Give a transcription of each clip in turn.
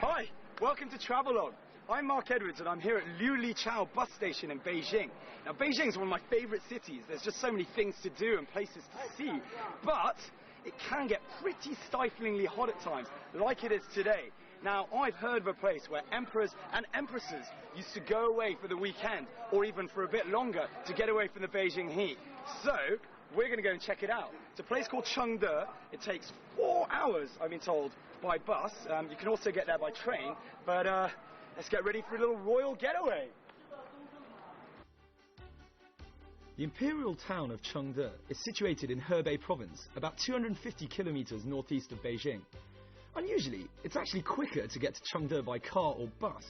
Hi, welcome to Travelogue. I'm Mark Edwards and I'm here at Liulichao bus station in Beijing. Now Beijing is one of my favourite cities. There's just so many things to do and places to see. But it can get pretty stiflingly hot at times, like it is today. Now I've heard of a place where emperors and empresses used to go away for the weekend or even for a bit longer to get away from the Beijing heat. So we're going to go and check it out. It's a place called Chengde. It takes 4 hours, I've been told, by bus. You can also get there by train, but let's get ready for a little royal getaway. The imperial town of Chengde is situated in Hebei province, about 250 kilometers northeast of Beijing. Unusually, it's actually quicker to get to Chengde by car or bus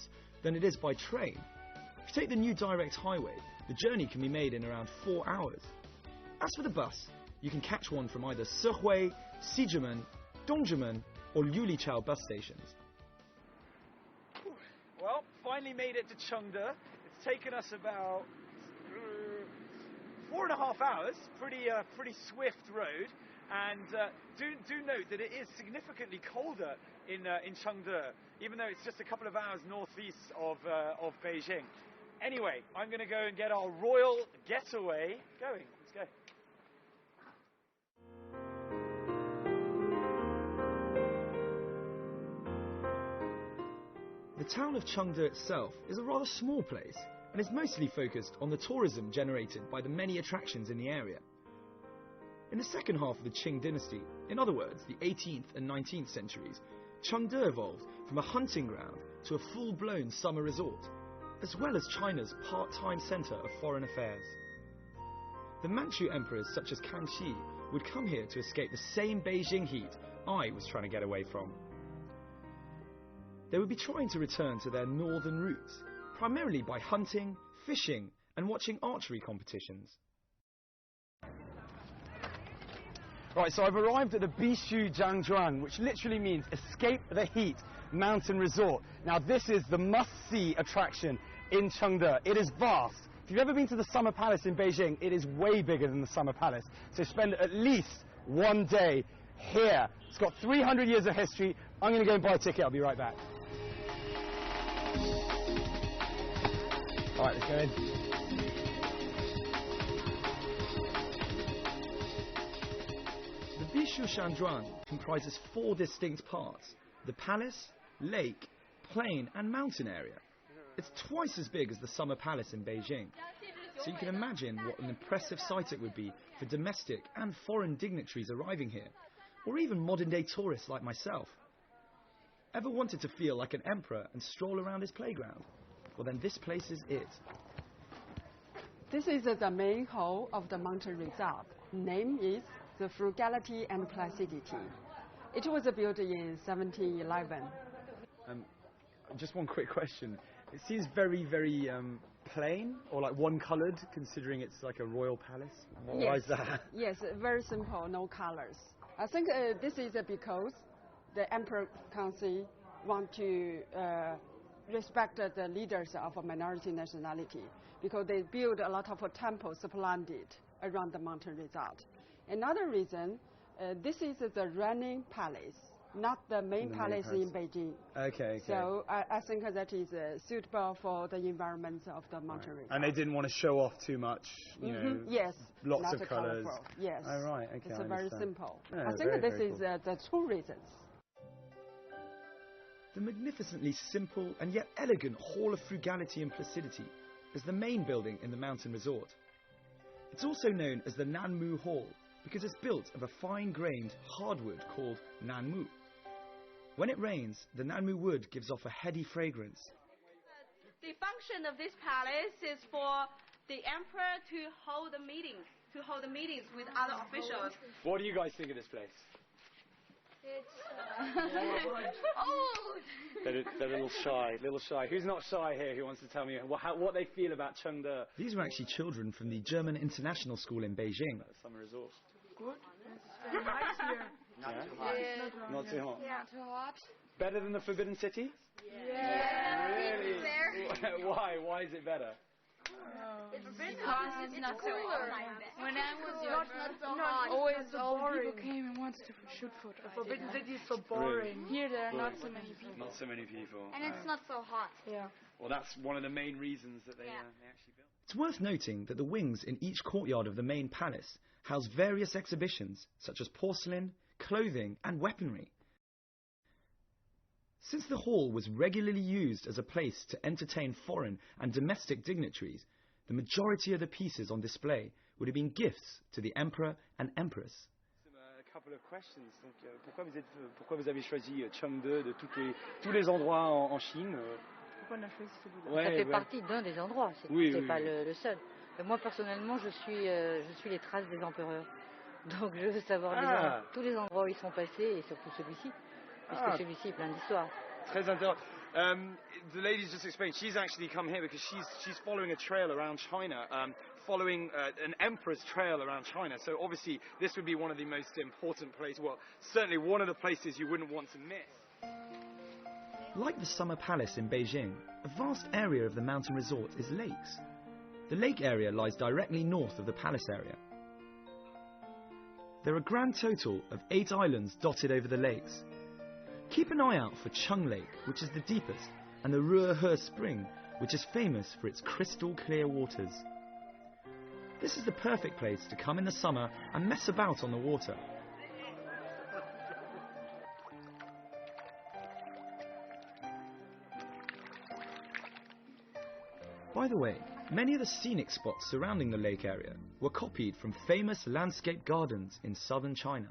than it is by train. If you take the new direct highway, the journey can be made in around 4 hours. As for the bus, you can catch one from either Sehui, Xijimen, Dongzhimen or Liulichao bus stations. Well, finally made it to Chengde. It's taken us about 4.5 hours. Pretty swift road. And do note that it is significantly colder in Chengde, even though it's just a couple of hours northeast of Beijing. Anyway, I'm going to go and get our royal getaway going. Let's go. The town of Chengde itself is a rather small place and is mostly focused on the tourism generated by the many attractions in the area. In the second half of the Qing dynasty, in other words, the 18th and 19th centuries, Chengde evolved from a hunting ground to a full-blown summer resort, as well as China's part-time centre of foreign affairs. The Manchu emperors such as Kangxi would come here to escape the same Beijing heat I was trying to get away from. They would be trying to return to their northern roots, primarily by hunting, fishing and watching archery competitions. Right, so I've arrived at the Bishu Jiangzhuang, which literally means escape the heat mountain resort. Now this is the must-see attraction in Chengde. It is vast. If you've ever been to the Summer Palace in Beijing, it is way bigger than the Summer Palace. So spend at least one day here. It's got 300 years of history. I'm going to go and buy a ticket. I'll be right back. All right, let's go in. The Bishu Jiangzhuang comprises 4 distinct parts: the palace, lake, plain and mountain area. It's twice as big as the Summer Palace in Beijing. So you can imagine what an impressive sight it would be for domestic and foreign dignitaries arriving here, or even modern-day tourists like myself. Ever wanted to feel like an emperor and stroll around his playground? Well then this place is it. This is the main hall of the mountain resort. Name is the Frugality and Placidity. It was built in 1711. Just one quick question. It seems very, very plain, or like one-coloured, considering it's like a royal palace. Why is that? Yes, very simple, no colors. I think this is because the Emperor Kangxi want to respect the leaders of a minority nationality, because they build a lot of temples splendid around the mountain resort. Another reason, this is the reigning palace, not the main palace in Beijing. Okay. So I think that is suitable for the environment of the mountain resort. And they didn't want to show off too much, you know. Yes. Lots of colours. Yes. Oh, right. Okay. It's very simple. Yeah, I think this is the 2 reasons. The magnificently simple and yet elegant Hall of Frugality and Placidity is the main building in the mountain resort. It's also known as the Nanmu Hall because it's built of a fine-grained hardwood called Nanmu. When it rains, the Nanmu wood gives off a heady fragrance. The function of this palace is for the emperor to hold the meetings with other officials. What do you guys think of this place? It's old. They're a little shy. Who's not shy here? Who wants to tell me what they feel about Chengde? These were actually children from the German International School in Beijing. Summer resort. Good. It's very nice here. Not too hot. Not too hot. Yeah. Not too hot. Better than the Forbidden City? Yeah. Really? Why? Why is it better? Because it's not so hot. When I was young, always all people came and wanted to shoot photos. The Forbidden City is so boring. Here there are not so many people. Not so many people. And it's not so hot. Yeah. Well, that's one of the main reasons that they actually built. It's worth noting that the wings in each courtyard of the main palace house various exhibitions, such as porcelain, clothing, and weaponry. Since the hall was regularly used as a place to entertain foreign and domestic dignitaries, the majority of the pieces on display would have been gifts to the Emperor and Empress. A couple of questions. Donc, pourquoi vous avez choisi Chengde de tous les endroits en Chine? Pourquoi on a choisi celui-là? Ça fait partie d'un des endroits, c'est pas le seul. Moi personnellement, je suis les traces des empereurs. Donc je veux savoir tous les endroits où ils sont passés et surtout celui-ci, puisque celui-ci est plein d'histoire. Très intéressant. The lady's just explained she's actually come here because she's following a trail around China, following an emperor's trail around China. So obviously this would be one of the most important places, well, certainly one of the places you wouldn't want to miss. Like the Summer Palace in Beijing, a vast area of the mountain resort is lakes. The lake area lies directly north of the palace area. There are a grand total of 8 islands dotted over the lakes. Keep an eye out for Chung Lake, which is the deepest, and the Ruohe Spring, which is famous for its crystal clear waters. This is the perfect place to come in the summer and mess about on the water. By the way, many of the scenic spots surrounding the lake area were copied from famous landscape gardens in southern China.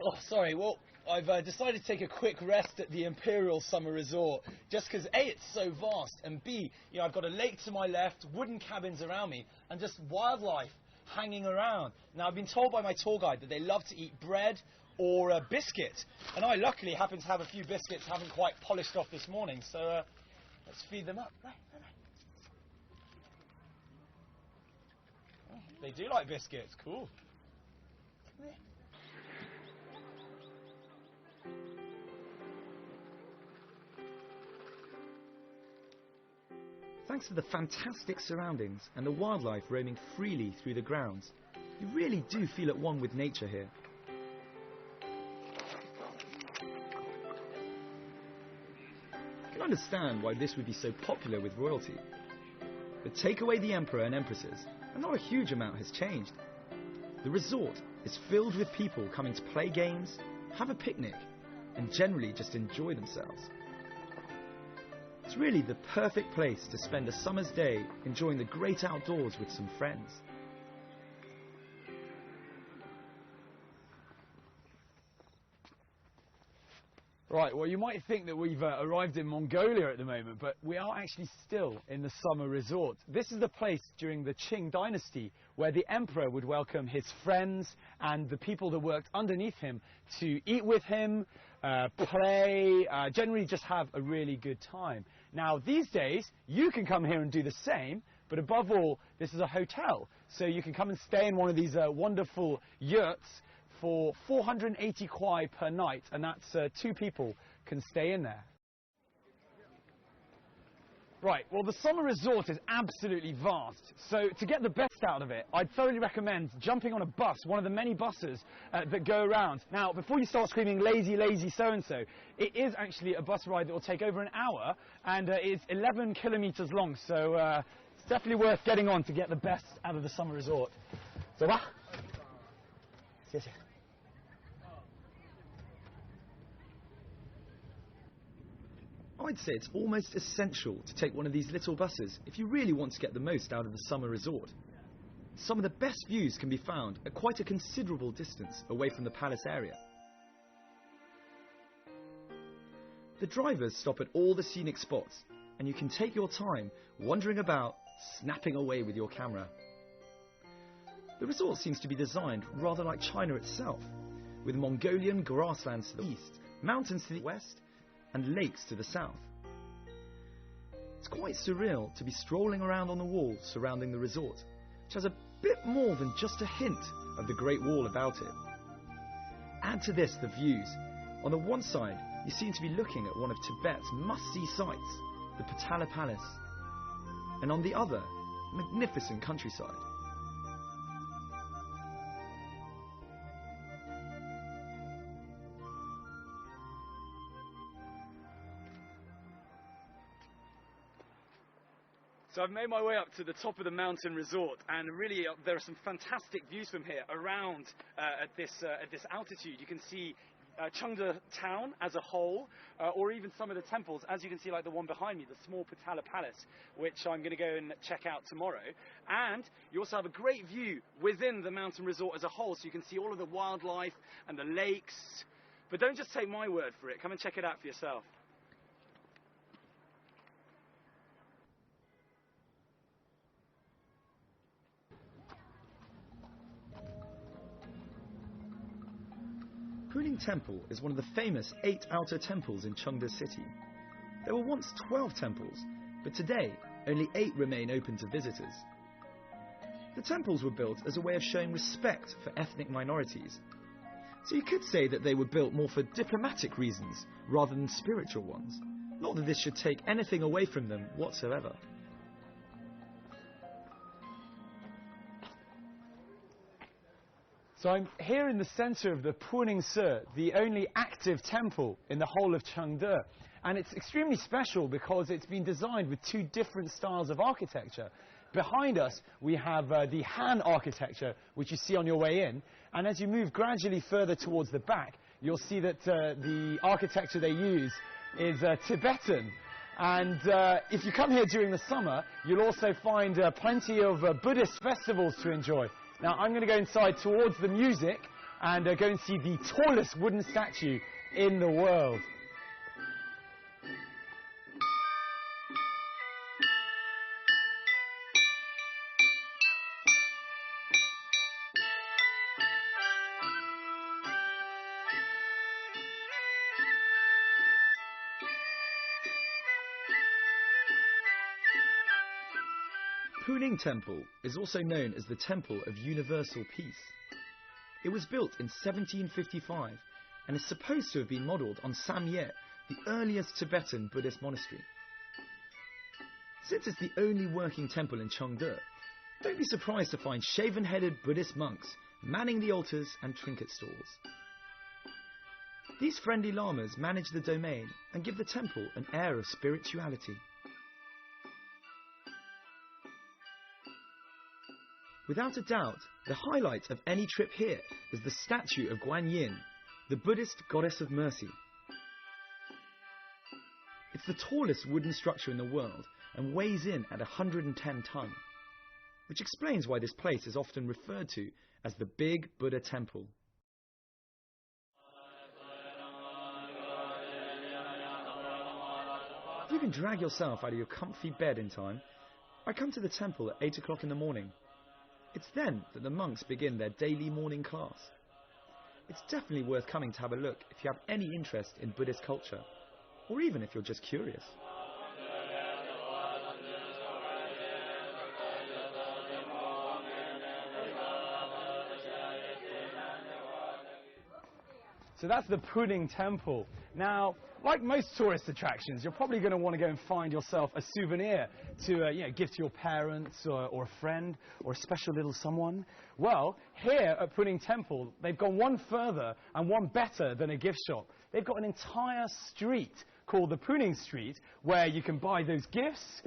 Oh, sorry. Well, I've decided to take a quick rest at the Imperial Summer Resort, just because A, it's so vast, and B, I've got a lake to my left, wooden cabins around me, and just wildlife hanging around. Now, I've been told by my tour guide that they love to eat bread or biscuits, and I luckily happen to have a few biscuits I haven't quite polished off this morning, so let's feed them up. Right. Oh, they do like biscuits. Cool. Come here. Thanks to the fantastic surroundings and the wildlife roaming freely through the grounds, you really do feel at one with nature here. You can understand why this would be so popular with royalty. But take away the emperor and empresses, and not a huge amount has changed. The resort is filled with people coming to play games, have a picnic, and generally just enjoy themselves. It's really the perfect place to spend a summer's day enjoying the great outdoors with some friends. Right, well, you might think that we've arrived in Mongolia at the moment, but we are actually still in the summer resort. This is the place during the Qing dynasty where the emperor would welcome his friends and the people that worked underneath him to eat with him, play, generally just have a really good time. Now, these days, you can come here and do the same, but above all, this is a hotel. So you can come and stay in one of these wonderful yurts for 480 kwai per night, and that's 2 people can stay in there. Right, well, the summer resort is absolutely vast, so to get the best out of it, I'd thoroughly recommend jumping on a bus, one of the many buses that go around. Now, before you start screaming, lazy, lazy, so-and-so, it is actually a bus ride that will take over an hour, and it's 11 kilometers long, so it's definitely worth getting on to get the best out of the summer resort. So, I'd say it's almost essential to take one of these little buses if you really want to get the most out of the summer resort. Some of the best views can be found at quite a considerable distance away from the palace area. The drivers stop at all the scenic spots, and you can take your time wandering about, snapping away with your camera. The resort seems to be designed rather like China itself, with Mongolian grasslands to the east, mountains to the west, and lakes to the south. It's quite surreal to be strolling around on the wall surrounding the resort, which has a bit more than just a hint of the Great Wall about it. Add to this the views. On the one side, you seem to be looking at one of Tibet's must-see sights, the Potala Palace, and on the other, magnificent countryside. So I've made my way up to the top of the mountain resort, and really there are some fantastic views from here around at this altitude. You can see Chengde town as a whole, or even some of the temples, as you can see, like the one behind me, the small Potala Palace, which I'm going to go and check out tomorrow. And you also have a great view within the mountain resort as a whole, so you can see all of the wildlife and the lakes. But don't just take my word for it, come and check it out for yourself. Puning Temple is one of the famous 8 outer temples in Chengde city. There were once 12 temples, but today only 8 remain open to visitors. The temples were built as a way of showing respect for ethnic minorities. So you could say that they were built more for diplomatic reasons rather than spiritual ones. Not that this should take anything away from them whatsoever. So I'm here in the center of the Puning Se, the only active temple in the whole of Chengde. And it's extremely special because it's been designed with 2 different styles of architecture. Behind us, we have the Han architecture, which you see on your way in. And as you move gradually further towards the back, you'll see that the architecture they use is Tibetan. And if you come here during the summer, you'll also find plenty of Buddhist festivals to enjoy. Now, I'm going to go inside towards the music and go and see the tallest wooden statue in the world. Puning Temple is also known as the Temple of Universal Peace. It was built in 1755 and is supposed to have been modelled on Samye, the earliest Tibetan Buddhist monastery. Since it's the only working temple in Chengde, don't be surprised to find shaven-headed Buddhist monks manning the altars and trinket stalls. These friendly lamas manage the domain and give the temple an air of spirituality. Without a doubt, the highlight of any trip here is the statue of Guan Yin, the Buddhist goddess of mercy. It's the tallest wooden structure in the world and weighs in at 110 tons, which explains why this place is often referred to as the Big Buddha Temple. If you can drag yourself out of your comfy bed in time, I come to the temple at 8 o'clock in the morning. It's then that the monks begin their daily morning class. It's definitely worth coming to have a look if you have any interest in Buddhist culture, or even if you're just curious. So that's the Puning Temple. Now, like most tourist attractions, you're probably going to want to go and find yourself a souvenir to give to your parents or a friend or a special little someone. Well, here at Puning Temple, they've gone one further and one better than a gift shop. They've got an entire street called the Puning Street where you can buy those gifts,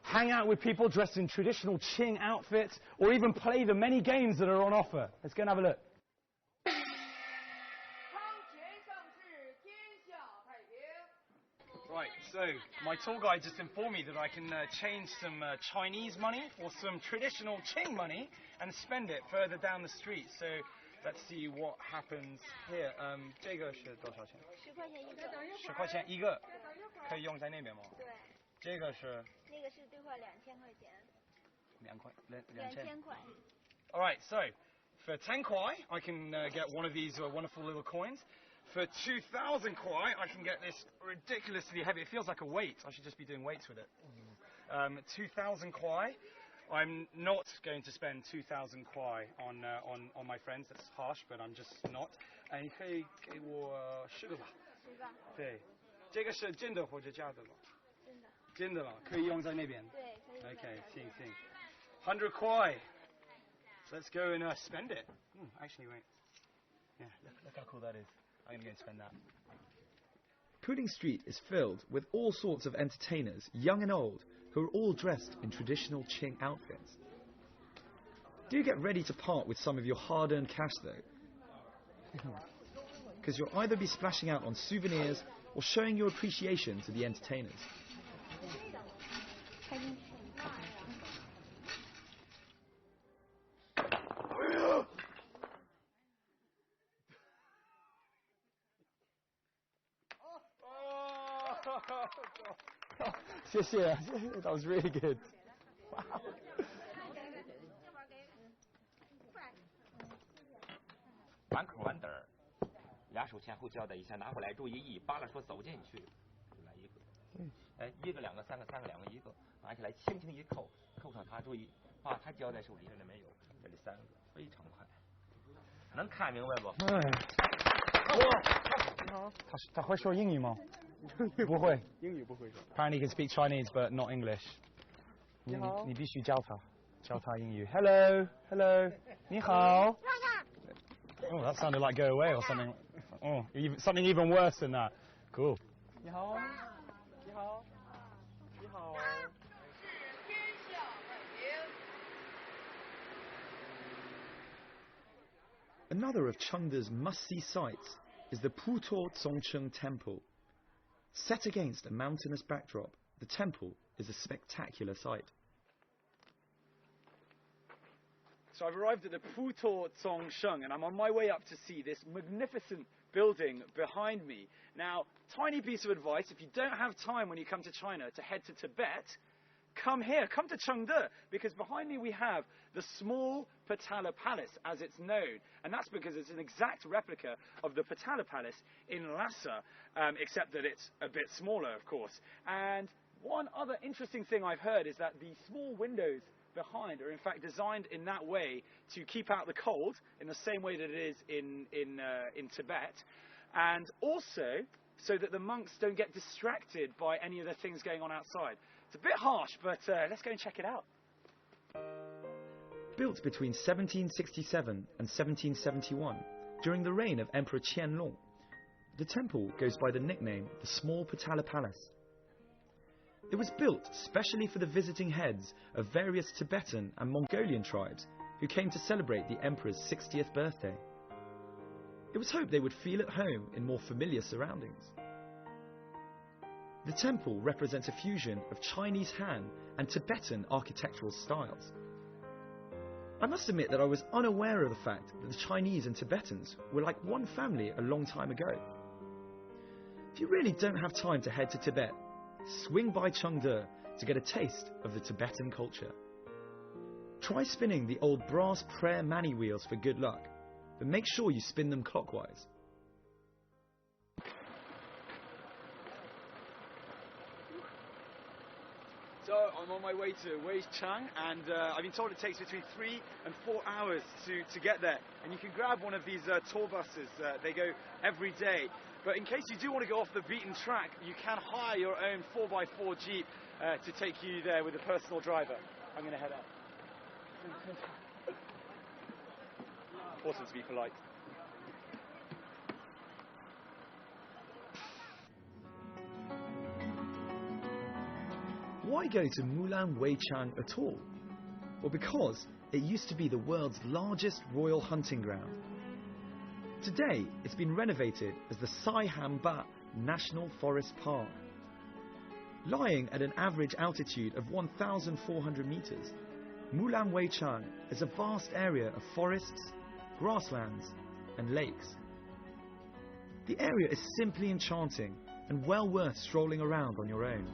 hang out with people dressed in traditional Qing outfits, or even play the many games that are on offer. Let's go and have a look. Right, so my tour guide just informed me that I can change some Chinese money for some traditional Qing money and spend it further down the street. So let's see what happens here. 这个是多少钱？10块钱一个，可以用在那边吗？对。这个是？那个是兑换2000块钱。2000块。All right, so for 10 kwai, I can get one of these wonderful little coins. For 2,000 kwai, I can get this ridiculously heavy. It feels like a weight. I should just be doing weights with it. 2,000 kwai. I'm not going to spend 2,000 kwai on my friends. That's harsh, but I'm just not. 你可以给我10个吧。10个。对，这个是真的或者假的吗？真的。真的吗？可以用在那边。对，可以。Okay, 行。100 koi. So let's go and spend it. Actually, wait. Yeah, look how cool that is. I'm going to spend that. Pudding Street is filled with all sorts of entertainers, young and old, who are all dressed in traditional Qing outfits. Do get ready to part with some of your hard-earned cash, though, because you'll either be splashing out on souvenirs or showing your appreciation to the entertainers. That was really good. Wow. 完口完底儿，俩手前后交代一下，拿过来，注意一扒拉说走进去，来一个，哎，一个两个三个三个两个一个，拿起来轻轻一扣，扣上它，注意把它交在手里，这里没有，这里3个，非常快，能看明白不？他会说英语吗？不会，英语不会说。Apparently he can speak Chinese but not English. 你必须教他英语。Hello, 你好。Oh, that sounded like go away or something. Oh, something even worse than that. Cool. 你好。Another of Chengde's must-see sights is the Putuo Zongcheng Temple. Set against a mountainous backdrop, the temple is a spectacular sight. So I've arrived at the Putuo Zongcheng and I'm on my way up to see this magnificent building behind me. Now, tiny piece of advice, if you don't have time when you come to China to head to Tibet, come here, come to Chengde, because behind me we have the small Potala Palace, as it's known, and that's because it's an exact replica of the Potala Palace in Lhasa, except that it's a bit smaller, of course. And one other interesting thing I've heard is that the small windows behind are in fact designed in that way to keep out the cold, in the same way that it is in Tibet, and also so that the monks don't get distracted by any of the things going on outside. It's a bit harsh, but let's go and check it out. Built between 1767 and 1771, during the reign of Emperor Qianlong, the temple goes by the nickname the Small Potala Palace. It was built specially for the visiting heads of various Tibetan and Mongolian tribes who came to celebrate the emperor's 60th birthday. It was hoped they would feel at home in more familiar surroundings. The temple represents a fusion of Chinese Han and Tibetan architectural styles. I must admit that I was unaware of the fact that the Chinese and Tibetans were like one family a long time ago. If you really don't have time to head to Tibet, swing by Chengde to get a taste of the Tibetan culture. Try spinning the old brass prayer mani wheels for good luck, but make sure you spin them clockwise. So I'm on my way to Weichang, and I've been told it takes between 3 and 4 hours to get there. And you can grab one of these tour buses. They go every day. But in case you do want to go off the beaten track, you can hire your own 4x4 Jeep to take you there with a personal driver. I'm going to head up. Important to be polite. Why go to Mulan Weichang at all? Well, because it used to be the world's largest royal hunting ground. Today, it's been renovated as the Saihanba National Forest Park. Lying at an average altitude of 1,400 meters, Mulan Weichang is a vast area of forests, grasslands, and lakes. The area is simply enchanting and well worth strolling around on your own.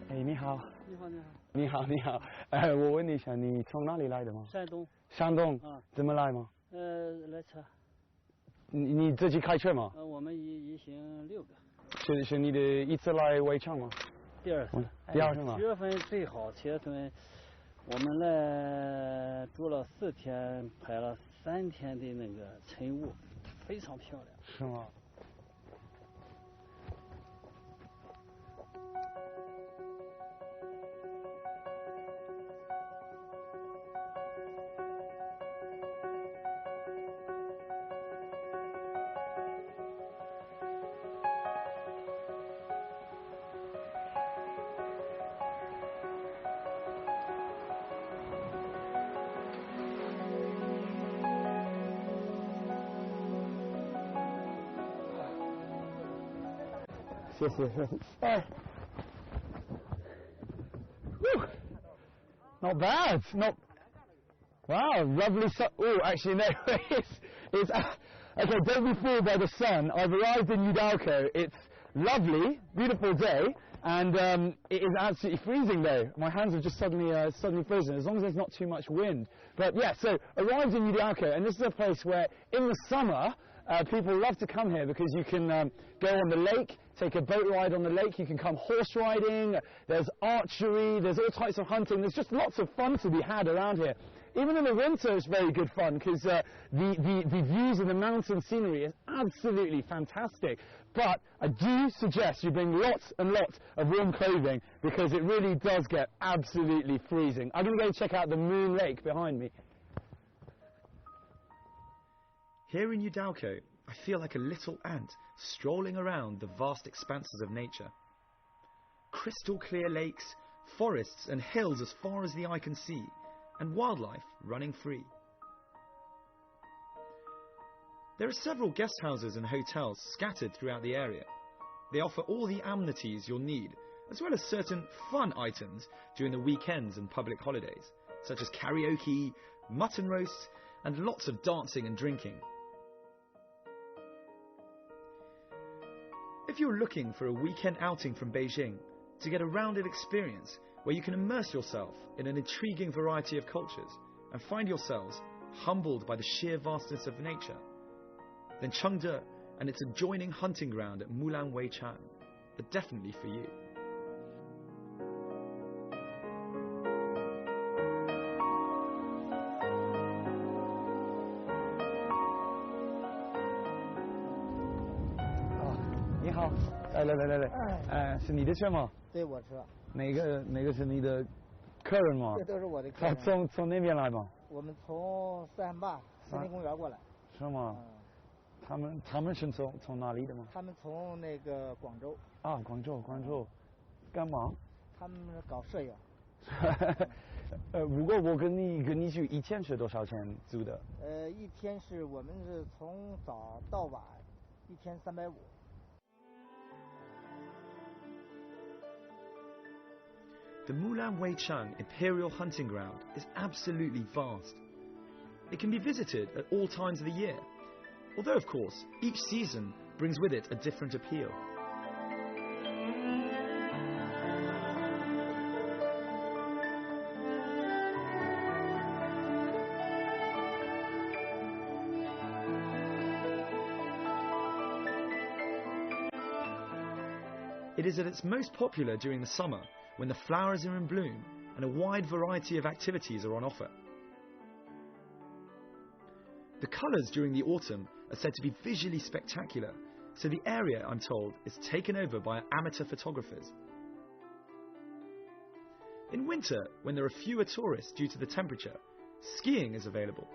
Hey, 你好。你好，你好。你好，你好。我问你一下，你从哪里来的吗？山东。山东。啊。怎么来吗？来车。你自己开车吗？我们一行6个。是你的一次来潍昌吗？第二次。第二次吗？ 7月份最好，7月份我们来住了4天，拍了3天的那个晨雾，非常漂亮。是吗？ 谢谢。哎 ，not bad. Not. Wow, lovely sun. Oh, actually no. it's okay. Don't be fooled by the sun. I've arrived in Udalco. It's lovely, beautiful day, and it is absolutely freezing though. My hands have just suddenly frozen. As long as there's not too much wind. But yeah, so arrived in Udalco, and this is a place where in the summer. People love to come here because you can go on the lake, take a boat ride on the lake, you can come horse riding, there's archery, there's all types of hunting, there's just lots of fun to be had around here. Even in the winter it's very good fun because the views of the mountain scenery is absolutely fantastic. But I do suggest you bring lots and lots of warm clothing because it really does get absolutely freezing. I'm going to go check out the Moon Lake behind me. Here in Udalco, I feel like a little ant strolling around the vast expanses of nature. Crystal clear lakes, forests and hills as far as the eye can see, and wildlife running free. There are several guest houses and hotels scattered throughout the area. They offer all the amenities you'll need, as well as certain fun items during the weekends and public holidays, such as karaoke, mutton roasts, and lots of dancing and drinking. If you're looking for a weekend outing from Beijing to get a rounded experience where you can immerse yourself in an intriguing variety of cultures and find yourselves humbled by the sheer vastness of nature, then Chengde and its adjoining hunting ground at Mulan Weichang are definitely for you.来，是你的车吗？对，我车。哪个是你的客人吗？这都是我的客人。从那边来吗？我们从三坝森林公园过来。是吗？他们是从哪里的吗？他们从那个广州。啊，广州，干嘛？他们搞摄影。如果我跟你去，一天是多少钱租的？一天我们是从早到晚，一天350。The Mulan Weichang Imperial Hunting Ground is absolutely vast. It can be visited at all times of the year, although of course each season brings with it a different appeal. It is at its most popular during the summer, when the flowers are in bloom and a wide variety of activities are on offer. The colours during the autumn are said to be visually spectacular, so the area, I'm told, is taken over by amateur photographers. In winter, when there are fewer tourists due to the temperature, skiing is available.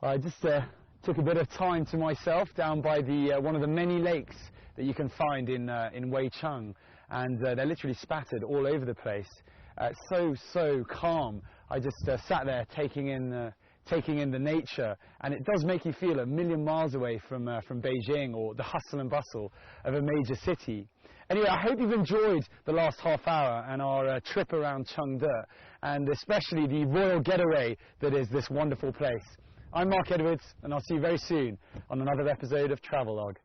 I just took a bit of time to myself down by the one of the many lakes that you can find in Weichang, and they're literally spattered all over the place. So calm. I just sat there taking in the nature, and it does make you feel a million miles away from Beijing or the hustle and bustle of a major city. Anyway, I hope you've enjoyed the last half hour and our trip around Chengde, and especially the royal getaway that is this wonderful place. I'm Mark Edwards, and I'll see you very soon on another episode of Travelogue.